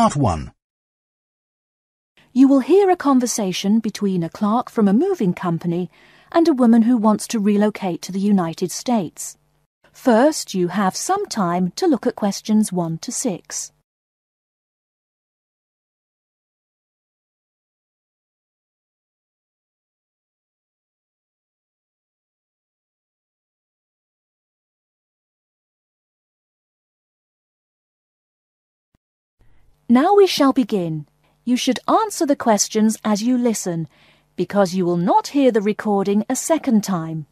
Part 1. You will hear a conversation between a clerk from a moving company and a woman who wants to relocate to the United States. First, you have some time to look at questions 1 to 6. Now we shall begin. You should answer the questions as you listen, because you will not hear the recording a second time.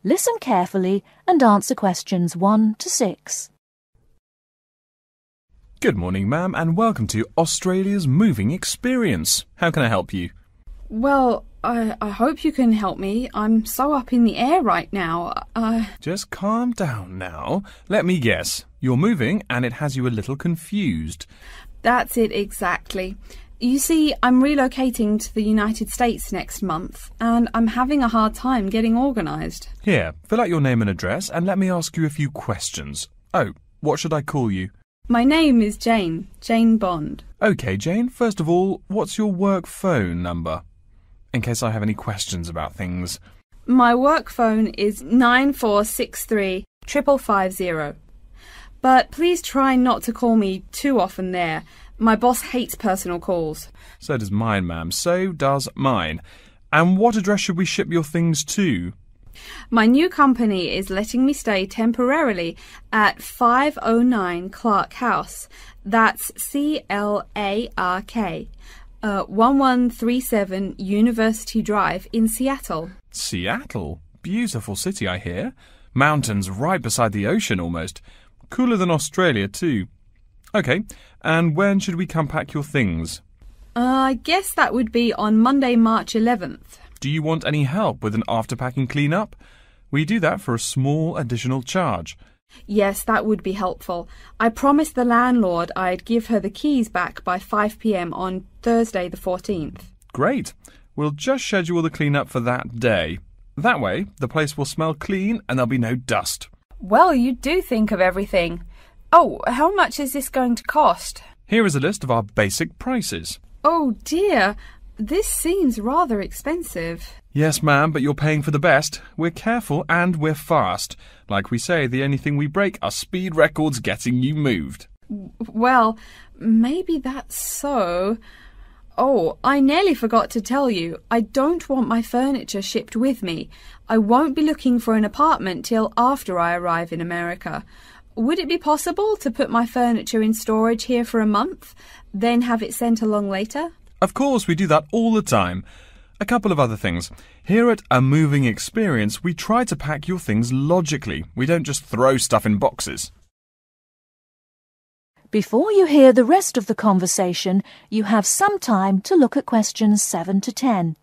Listen carefully and answer questions 1 to 6. Good morning, ma'am, and welcome to Australia's Moving Experience. How can I help you? Well, I hope you can help me. I'm so up in the air right now. Just calm down now. Let me guess. You're moving and it has you a little confused. That's it exactly. You see, I'm relocating to the United States next month, and I'm having a hard time getting organised. Here, fill out your name and address and let me ask you a few questions. Oh, what should I call you? My name is Jane Bond. OK, Jane, first of all, what's your work phone number? In case I have any questions about things. My work phone is 9463 550. But please try not to call me too often there. My boss hates personal calls. So does mine, ma'am. So does mine. And what address should we ship your things to? My new company is letting me stay temporarily at 509 Clark House. That's CLARK. 1137 University Drive in Seattle. Seattle? Beautiful city, I hear. Mountains right beside the ocean almost. Cooler than Australia too. OK, and when should we come pack your things? I guess that would be on Monday, March 11th. Do you want any help with an after-packing clean-up? We do that for a small additional charge. Yes, that would be helpful. I promised the landlord I'd give her the keys back by 5 p.m. on Thursday the 14th. Great. We'll just schedule the clean-up for that day. That way, the place will smell clean and there'll be no dust. Well, you do think of everything. Oh, how much is this going to cost? Here is a list of our basic prices. Oh dear, this seems rather expensive. Yes, ma'am, but you're paying for the best. We're careful and we're fast. Like we say, the only thing we break are speed records getting you moved. Well, maybe that's so. Oh, I nearly forgot to tell you. I don't want my furniture shipped with me. I won't be looking for an apartment till after I arrive in America. Would it be possible to put my furniture in storage here for a month, then have it sent along later? Of course, we do that all the time. A couple of other things. Here at A Moving Experience, we try to pack your things logically. We don't just throw stuff in boxes. Before you hear the rest of the conversation, you have some time to look at questions 7 to 10.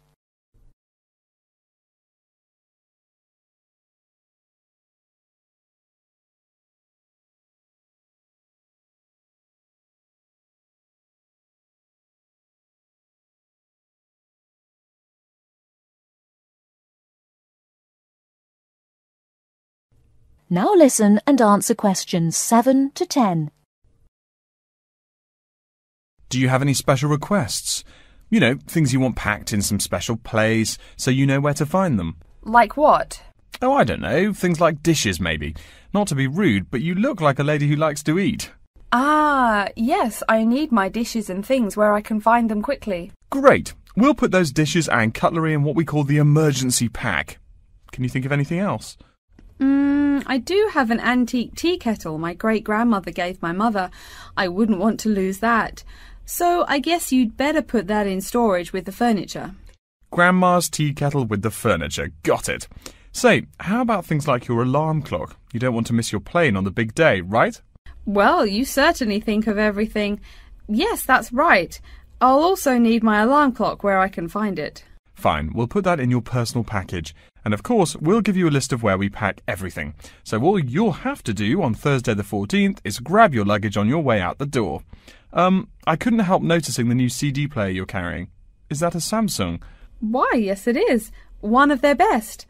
Now listen and answer questions 7 to 10. Do you have any special requests? You know, things you want packed in some special place so you know where to find them. Like what? Oh, I don't know. Things like dishes, maybe. Not to be rude, but you look like a lady who likes to eat. Ah, yes, I need my dishes and things where I can find them quickly. Great. We'll put those dishes and cutlery in what we call the emergency pack. Can you think of anything else? I do have an antique tea kettle my great-grandmother gave my mother. I wouldn't want to lose that. So I guess you'd better put that in storage with the furniture. Grandma's tea kettle with the furniture. Got it. Say, how about things like your alarm clock? You don't want to miss your plane on the big day, right? Well, you certainly think of everything. Yes, that's right. I'll also need my alarm clock where I can find it. Fine, we'll put that in your personal package. And of course, we'll give you a list of where we pack everything. So all you'll have to do on Thursday the 14th is grab your luggage on your way out the door. I couldn't help noticing the new CD player you're carrying. Is that a Samsung? Why, yes it is. One of their best.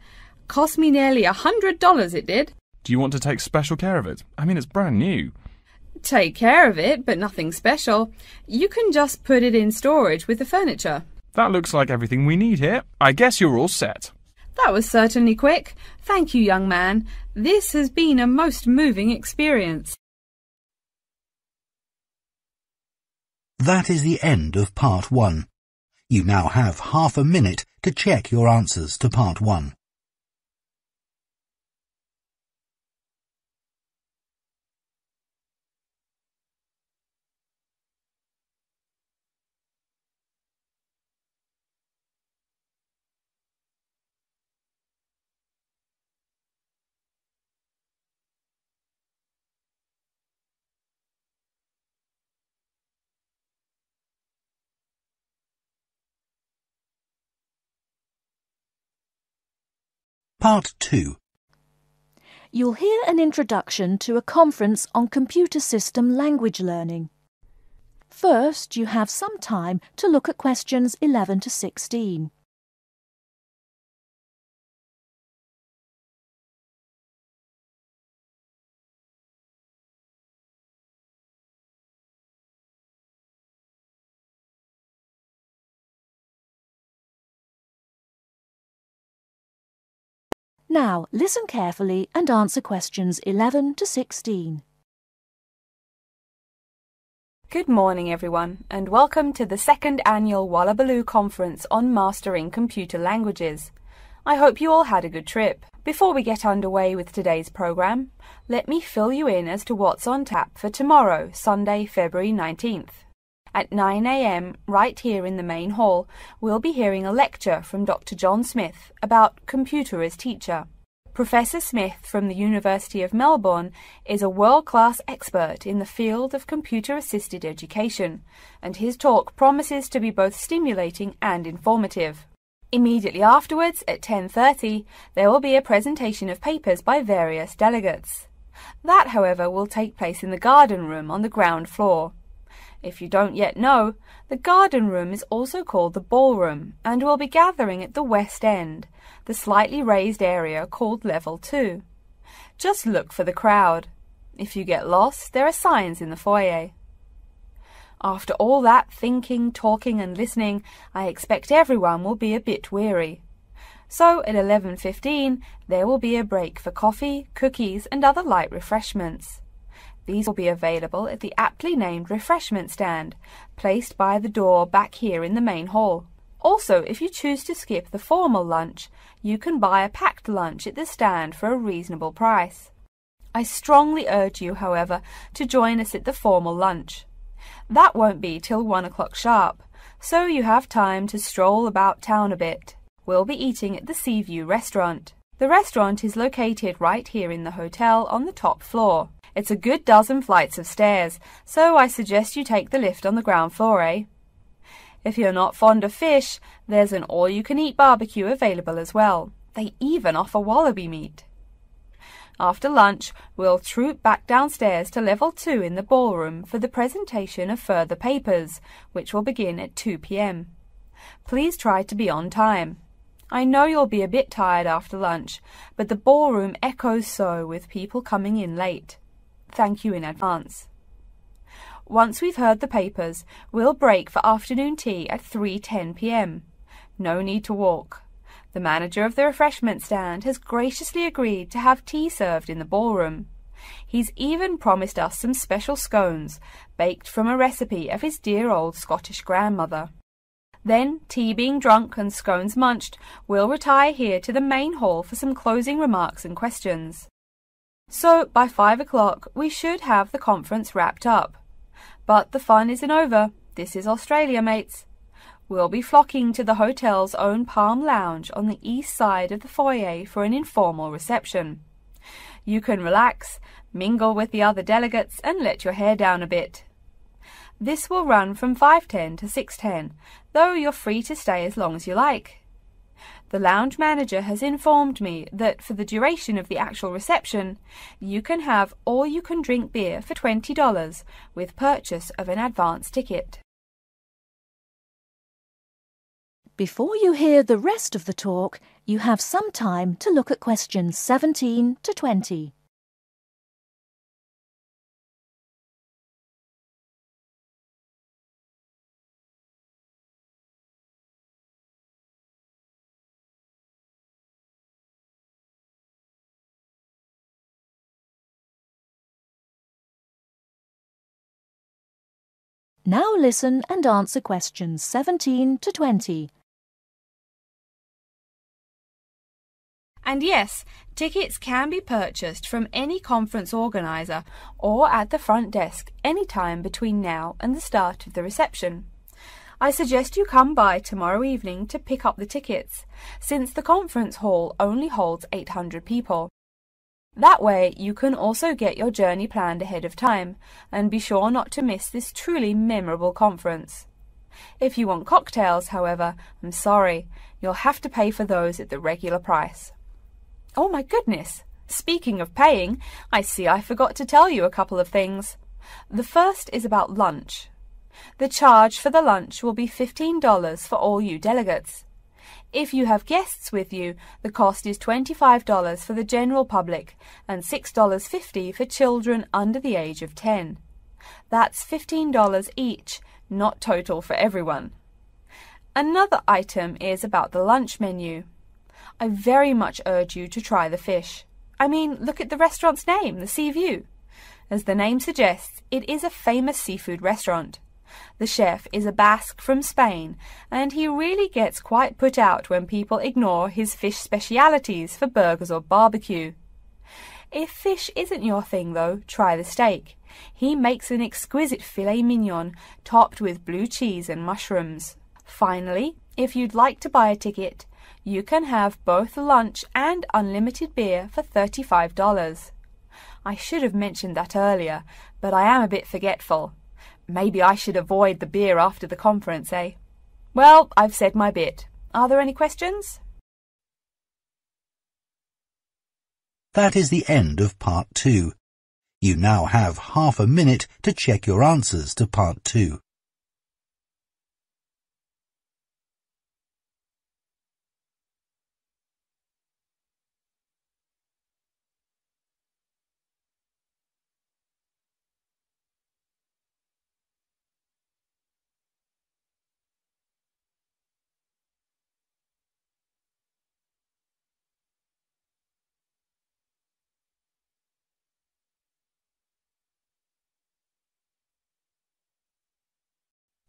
Cost me nearly $100, it did. Do you want to take special care of it? I mean, it's brand new. Take care of it, but nothing special. You can just put it in storage with the furniture. That looks like everything we need here. I guess you're all set. That was certainly quick. Thank you, young man. This has been a most moving experience. That is the end of Part 1. You now have half a minute to check your answers to Part 1. Part 2. You'll hear an introduction to a conference on computer system language learning. First, you have some time to look at questions 11 to 16. Now, listen carefully and answer questions 11 to 16. Good morning, everyone, and welcome to the second annual Wallabaloo Conference on Mastering Computer Languages. I hope you all had a good trip. Before we get underway with today's program, let me fill you in as to what's on tap for tomorrow, Sunday, February 19th. At 9 a.m, right here in the main hall, we'll be hearing a lecture from Dr. John Smith about computer as teacher. Professor Smith from the University of Melbourne is a world-class expert in the field of computer-assisted education, and his talk promises to be both stimulating and informative. Immediately afterwards, at 10:30, there will be a presentation of papers by various delegates. That, however, will take place in the garden room on the ground floor. If you don't yet know, the garden room is also called the ballroom and will be gathering at the west end, the slightly raised area called Level 2. Just look for the crowd. If you get lost, there are signs in the foyer. After all that thinking, talking and listening, I expect everyone will be a bit weary. So at 11:15, there will be a break for coffee, cookies and other light refreshments. These will be available at the aptly named refreshment stand, placed by the door back here in the main hall. Also, if you choose to skip the formal lunch, you can buy a packed lunch at the stand for a reasonable price. I strongly urge you, however, to join us at the formal lunch. That won't be till 1 o'clock sharp, so you have time to stroll about town a bit. We'll be eating at the Seaview restaurant. The restaurant is located right here in the hotel on the top floor. It's a good dozen flights of stairs, so I suggest you take the lift on the ground floor, eh? If you're not fond of fish, there's an all-you-can-eat barbecue available as well. They even offer wallaby meat. After lunch, we'll troop back downstairs to Level 2 in the ballroom for the presentation of further papers, which will begin at 2 p.m. Please try to be on time. I know you'll be a bit tired after lunch, but the ballroom echoes so with people coming in late. Thank you in advance. Once we've heard the papers, we'll break for afternoon tea at 3:10 p.m. No need to walk. The manager of the refreshment stand has graciously agreed to have tea served in the ballroom. He's even promised us some special scones, baked from a recipe of his dear old Scottish grandmother. Then, tea being drunk and scones munched, we'll retire here to the main hall for some closing remarks and questions. So, by 5 o'clock, we should have the conference wrapped up. But the fun isn't over. This is Australia, mates. We'll be flocking to the hotel's own Palm Lounge on the east side of the foyer for an informal reception. You can relax, mingle with the other delegates, and let your hair down a bit. This will run from 5:10 to 6:10, though you're free to stay as long as you like. The lounge manager has informed me that for the duration of the actual reception, you can have all-you-can-drink beer for $20 with purchase of an advance ticket. Before you hear the rest of the talk, you have some time to look at questions 17 to 20. Now listen and answer questions 17 to 20. And yes, tickets can be purchased from any conference organiser or at the front desk any time between now and the start of the reception. I suggest you come by tomorrow evening to pick up the tickets, since the conference hall only holds 800 people. That way you can also get your journey planned ahead of time and be sure not to miss this truly memorable conference. If you want cocktails, however, I'm sorry, you'll have to pay for those at the regular price. Oh my goodness! Speaking of paying, I see I forgot to tell you a couple of things. The first is about lunch. The charge for the lunch will be $15 for all you delegates. If you have guests with you, the cost is $25 for the general public and $6.50 for children under the age of 10. That's $15 each, not total for everyone. Another item is about the lunch menu. I very much urge you to try the fish. I mean, look at the restaurant's name, the Sea View. As the name suggests, it is a famous seafood restaurant. The chef is a Basque from Spain, and he really gets quite put out when people ignore his fish specialities for burgers or barbecue. If fish isn't your thing, though, try the steak. He makes an exquisite filet mignon topped with blue cheese and mushrooms. Finally, if you'd like to buy a ticket, you can have both lunch and unlimited beer for $35. I should have mentioned that earlier, but I am a bit forgetful. Maybe I should avoid the beer after the conference, eh? Well, I've said my bit. Are there any questions? That is the end of Part 2. You now have half a minute to check your answers to Part 2.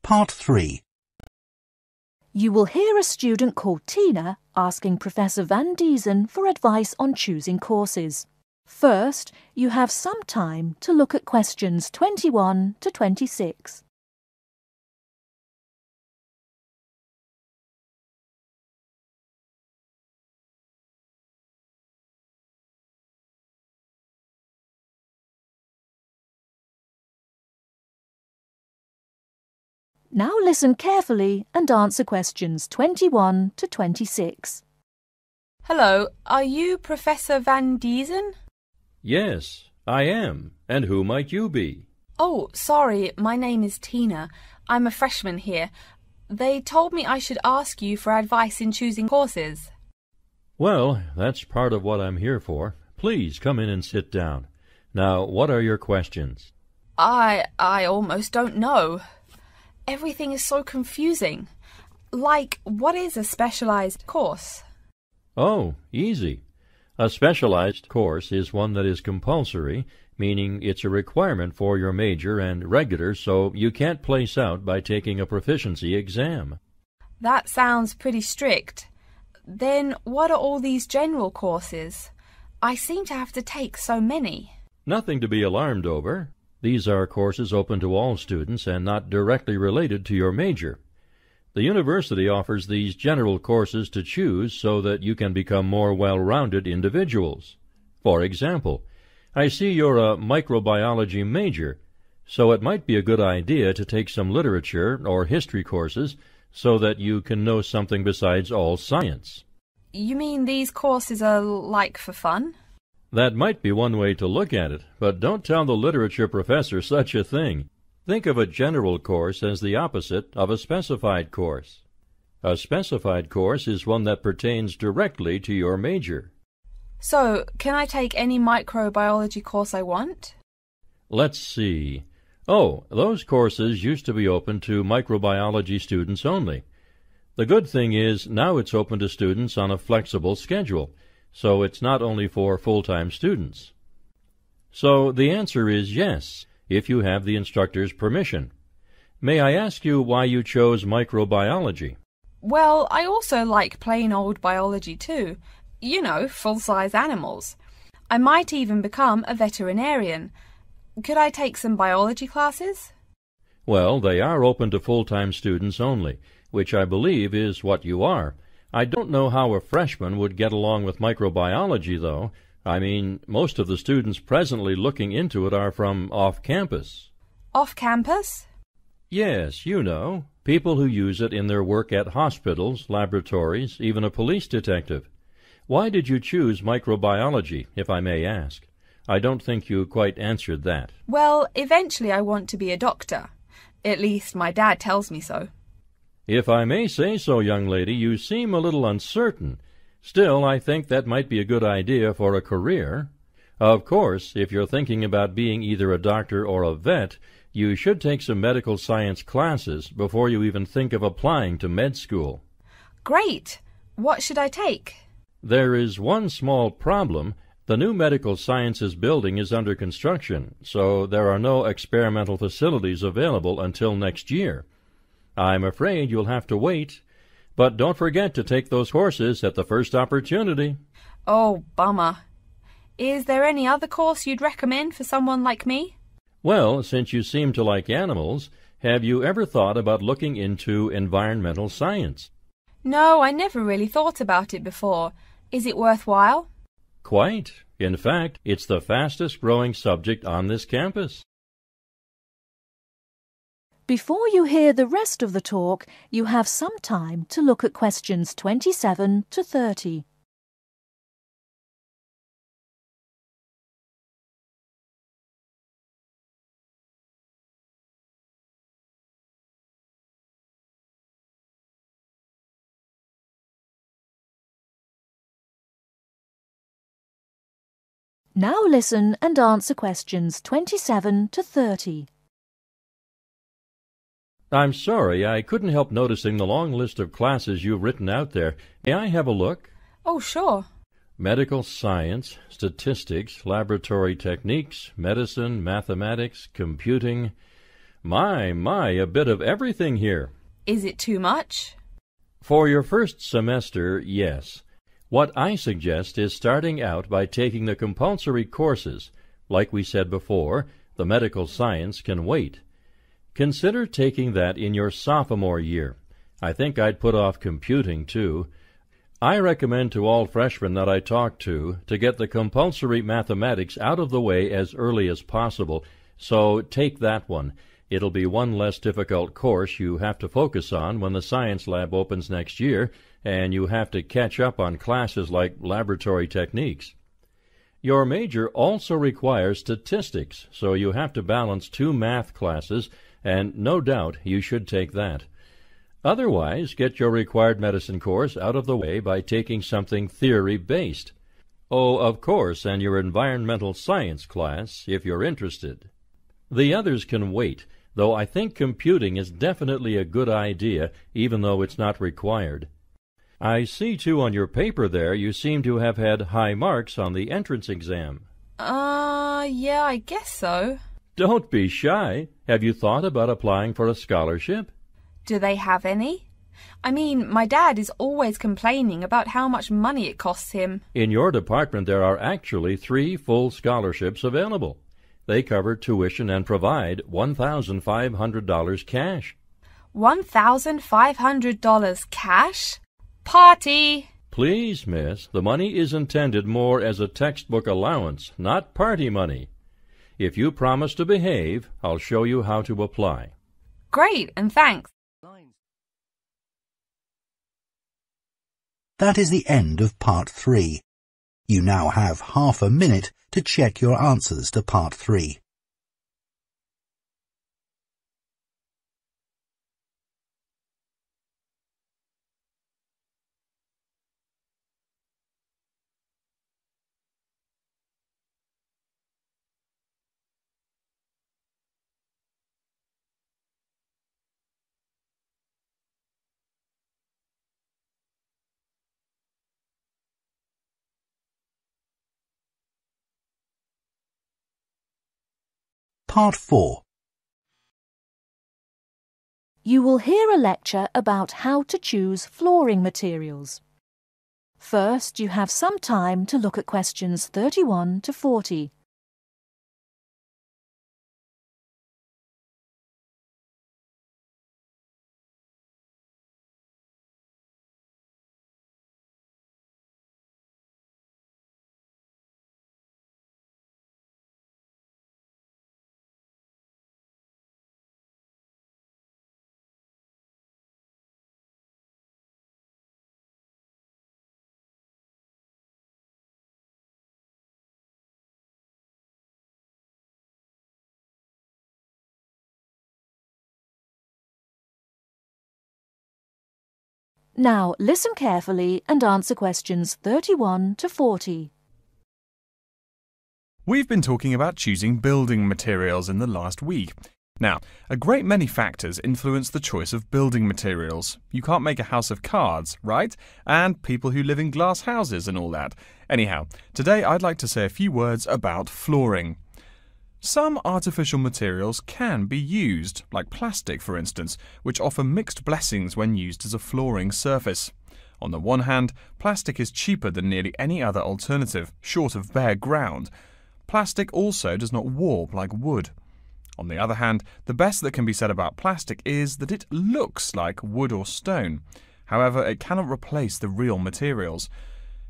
Part 3. You will hear a student called Tina asking Professor Van Diesen for advice on choosing courses. First, you have some time to look at questions 21 to 26. Now listen carefully and answer questions 21 to 26. Hello, are you Professor Van Diesen? Yes, I am. And who might you be? Oh, sorry, my name is Tina. I'm a freshman here. They told me I should ask you for advice in choosing courses. Well, that's part of what I'm here for. Please come in and sit down. Now, what are your questions? I almost don't know. Everything is so confusing. Like, what is a specialized course? Oh, easy. A specialized course is one that is compulsory, meaning it's a requirement for your major and regular, so you can't place out by taking a proficiency exam. That sounds pretty strict. Then what are all these general courses? I seem to have to take so many. Nothing to be alarmed over. These are courses open to all students and not directly related to your major. The university offers these general courses to choose so that you can become more well-rounded individuals. For example, I see you're a microbiology major, so it might be a good idea to take some literature or history courses so that you can know something besides all science. You mean these courses are like for fun? That might be one way to look at it, but don't tell the literature professor such a thing. Think of a general course as the opposite of a specified course. A specified course is one that pertains directly to your major. So, can I take any microbiology course I want? Let's see. Oh, those courses used to be open to microbiology students only. The good thing is now it's open to students on a flexible schedule, so it's not only for full-time students. So the answer is yes, if you have the instructor's permission. May I ask you why you chose microbiology? Well, I also like plain old biology too. You know, full-size animals. I might even become a veterinarian. Could I take some biology classes? Well, they are open to full-time students only, which I believe is what you are. I don't know how a freshman would get along with microbiology, though. I mean, most of the students presently looking into it are from off-campus. Off-campus? Yes, you know, people who use it in their work at hospitals, laboratories, even a police detective. Why did you choose microbiology, if I may ask? I don't think you quite answered that. Well, eventually I want to be a doctor. At least my dad tells me so. If I may say so, young lady, you seem a little uncertain. Still, I think that might be a good idea for a career. Of course, if you're thinking about being either a doctor or a vet, you should take some medical science classes before you even think of applying to med school. Great! What should I take? There is one small problem. The new medical sciences building is under construction, so there are no experimental facilities available until next year. I'm afraid you'll have to wait, but don't forget to take those courses at the first opportunity. Oh, bummer. Is there any other course you'd recommend for someone like me? Well, since you seem to like animals, have you ever thought about looking into environmental science? No, I never really thought about it before. Is it worthwhile? Quite. In fact, it's the fastest growing subject on this campus. Before you hear the rest of the talk, you have some time to look at questions 27 to 30. Now listen and answer questions 27 to 30. I'm sorry, I couldn't help noticing the long list of classes you've written out there. May I have a look? Oh, sure. Medical science, statistics, laboratory techniques, medicine, mathematics, computing. My, a bit of everything here. Is it too much? For your first semester, yes. What I suggest is starting out by taking the compulsory courses. Like we said before, the medical science can wait. Consider taking that in your sophomore year. I think I'd put off computing, too. I recommend to all freshmen that I talk to get the compulsory mathematics out of the way as early as possible, so take that one. It'll be one less difficult course you have to focus on when the science lab opens next year, and you have to catch up on classes like laboratory techniques. Your major also requires statistics, so you have to balance 2 math classes, and no doubt you should take that. Otherwise, get your required medicine course out of the way by taking something theory-based. Oh, of course, and your environmental science class, if you're interested. The others can wait, though I think computing is definitely a good idea, even though it's not required. I see, too, on your paper there you seem to have had high marks on the entrance exam. Yeah, I guess so. Don't be shy. Have you thought about applying for a scholarship? Do they have any? I mean, my dad is always complaining about how much money it costs him. In your department there are actually 3 full scholarships available. They cover tuition and provide $1,500 cash. $1,500 cash? Party! Please, miss, the money is intended more as a textbook allowance, not party money. If you promise to behave, I'll show you how to apply. Great, and thanks. That is the end of part 3. You now have half a minute to check your answers to part 3. Part 4. You will hear a lecture about how to choose flooring materials. First, you have some time to look at questions 31 to 40. Now listen carefully and answer questions 31 to 40. We've been talking about choosing building materials in the last week. Now, a great many factors influence the choice of building materials. You can't make a house of cards, right? And people who live in glass houses and all that. Anyhow, today I'd like to say a few words about flooring. Some artificial materials can be used, like plastic for instance, which offer mixed blessings when used as a flooring surface. On the one hand, plastic is cheaper than nearly any other alternative, short of bare ground. Plastic also does not warp like wood. On the other hand, the best that can be said about plastic is that it looks like wood or stone. However, it cannot replace the real materials.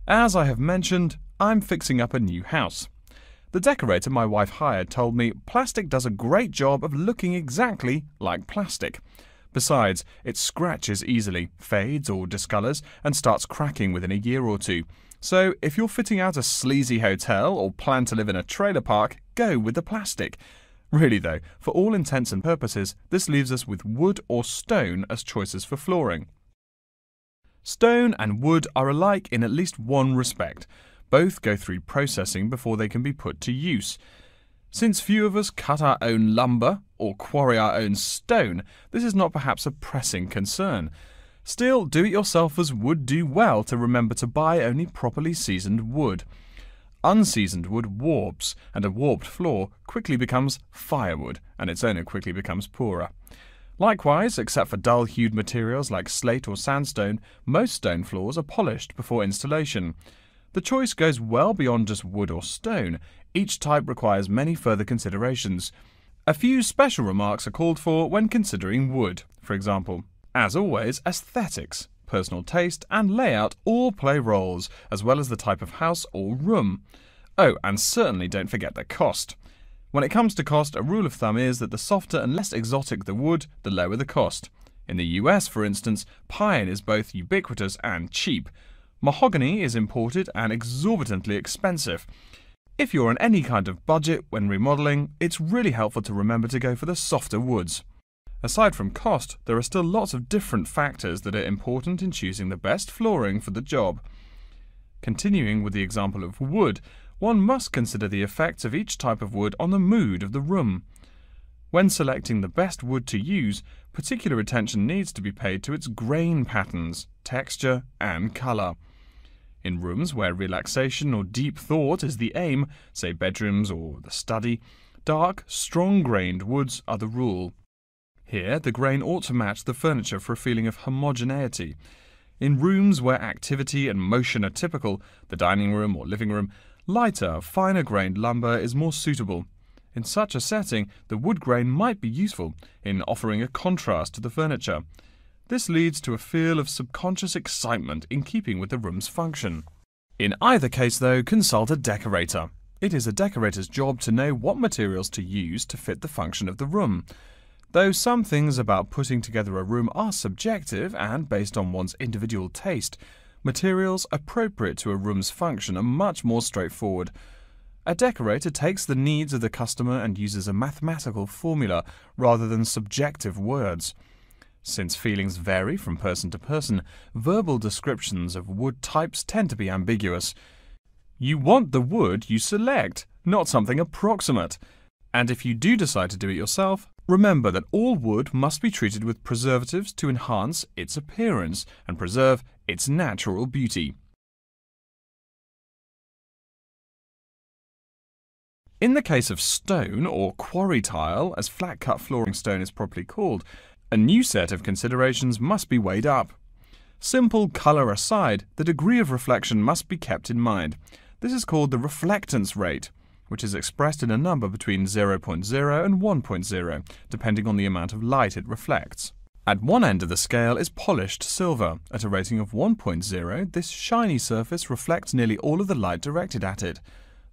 As I have mentioned, I'm fixing up a new house. The decorator my wife hired told me plastic does a great job of looking exactly like plastic. Besides, it scratches easily, fades or discolours, and starts cracking within a year or two. So, if you're fitting out a sleazy hotel or plan to live in a trailer park, go with the plastic. Really though, for all intents and purposes, this leaves us with wood or stone as choices for flooring. Stone and wood are alike in at least one respect. Both go through processing before they can be put to use. Since few of us cut our own lumber or quarry our own stone, this is not perhaps a pressing concern. Still, do-it-yourselfers would do well to remember to buy only properly seasoned wood. Unseasoned wood warps, and a warped floor quickly becomes firewood, and its owner quickly becomes poorer. Likewise, except for dull-hued materials like slate or sandstone, most stone floors are polished before installation. The choice goes well beyond just wood or stone. Each type requires many further considerations. A few special remarks are called for when considering wood. For example, as always, aesthetics, personal taste and layout all play roles, as well as the type of house or room. Oh, and certainly don't forget the cost. When it comes to cost, a rule of thumb is that the softer and less exotic the wood, the lower the cost. In the US, for instance, pine is both ubiquitous and cheap. Mahogany is imported and exorbitantly expensive. If you're on any kind of budget when remodeling, it's really helpful to remember to go for the softer woods. Aside from cost, there are still lots of different factors that are important in choosing the best flooring for the job. Continuing with the example of wood, one must consider the effects of each type of wood on the mood of the room. When selecting the best wood to use, particular attention needs to be paid to its grain patterns, texture, and colour. In rooms where relaxation or deep thought is the aim, say bedrooms or the study, dark, strong-grained woods are the rule. Here, the grain ought to match the furniture for a feeling of homogeneity. In rooms where activity and motion are typical, the dining room or living room, lighter, finer-grained lumber is more suitable. In such a setting, the wood grain might be useful in offering a contrast to the furniture. This leads to a feel of subconscious excitement in keeping with the room's function. In either case, though, consult a decorator. It is a decorator's job to know what materials to use to fit the function of the room. Though some things about putting together a room are subjective and based on one's individual taste, materials appropriate to a room's function are much more straightforward. A decorator takes the needs of the customer and uses a mathematical formula rather than subjective words. Since feelings vary from person to person, verbal descriptions of wood types tend to be ambiguous. You want the wood you select, not something approximate. And if you do decide to do it yourself, remember that all wood must be treated with preservatives to enhance its appearance and preserve its natural beauty. In the case of stone, or quarry tile, as flat-cut flooring stone is properly called, A new set of considerations must be weighed up. Simple colour aside, the degree of reflection must be kept in mind. This is called the reflectance rate, which is expressed in a number between 0.0 and 1.0, depending on the amount of light it reflects. At one end of the scale is polished silver. At a rating of 1.0, this shiny surface reflects nearly all of the light directed at it.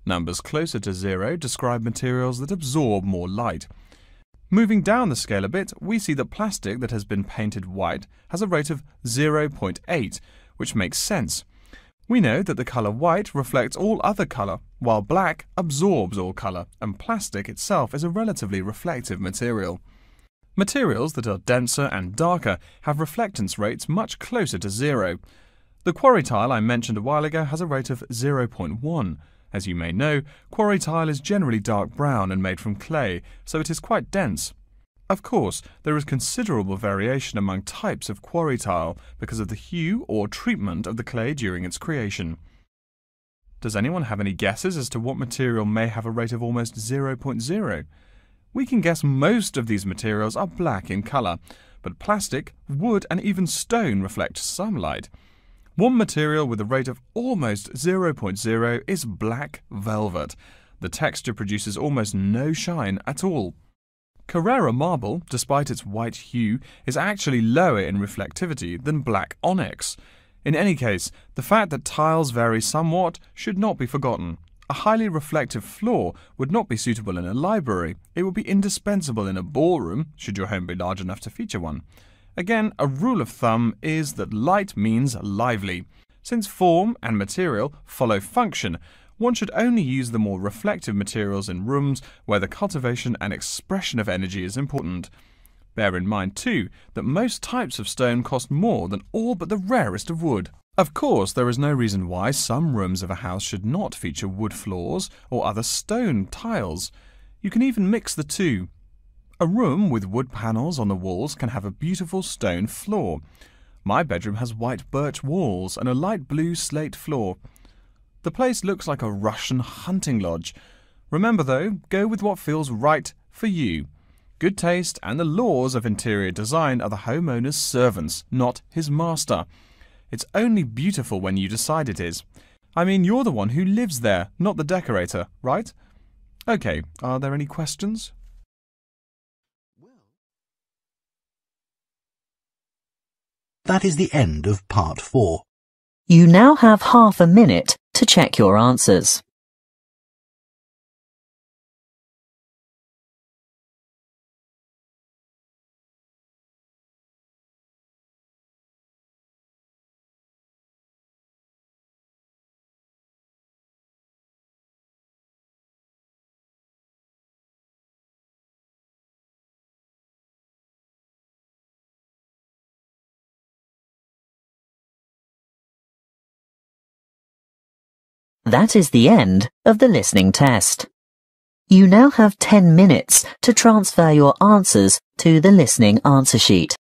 Numbers closer to 0 describe materials that absorb more light. Moving down the scale a bit, we see that plastic that has been painted white has a rate of 0.8, which makes sense. We know that the colour white reflects all other colour, while black absorbs all colour, and plastic itself is a relatively reflective material. Materials that are denser and darker have reflectance rates much closer to 0. The quarry tile I mentioned a while ago has a rate of 0.1. As you may know, quarry tile is generally dark brown and made from clay, so it is quite dense. Of course, there is considerable variation among types of quarry tile because of the hue or treatment of the clay during its creation. Does anyone have any guesses as to what material may have a rate of almost 0.0? We can guess most of these materials are black in colour, but plastic, wood and even stone reflect some light. One material with a rate of almost 0.0 is black velvet. The texture produces almost no shine at all. Carrara marble, despite its white hue, is actually lower in reflectivity than black onyx. In any case, the fact that tiles vary somewhat should not be forgotten. A highly reflective floor would not be suitable in a library. It would be indispensable in a ballroom, should your home be large enough to feature one. Again, a rule of thumb is that light means lively. Since form and material follow function, one should only use the more reflective materials in rooms where the cultivation and expression of energy is important. Bear in mind, too, that most types of stone cost more than all but the rarest of wood. Of course, there is no reason why some rooms of a house should not feature wood floors or other stone tiles. You can even mix the two. A room with wood panels on the walls can have a beautiful stone floor. My bedroom has white birch walls and a light blue slate floor. The place looks like a Russian hunting lodge. Remember though, go with what feels right for you. Good taste and the laws of interior design are the homeowner's servants, not his master. It's only beautiful when you decide it is. I mean, you're the one who lives there, not the decorator, right? Okay, are there any questions? That is the end of part 4. You now have half a minute to check your answers. That is the end of the listening test. You now have 10 minutes to transfer your answers to the listening answer sheet.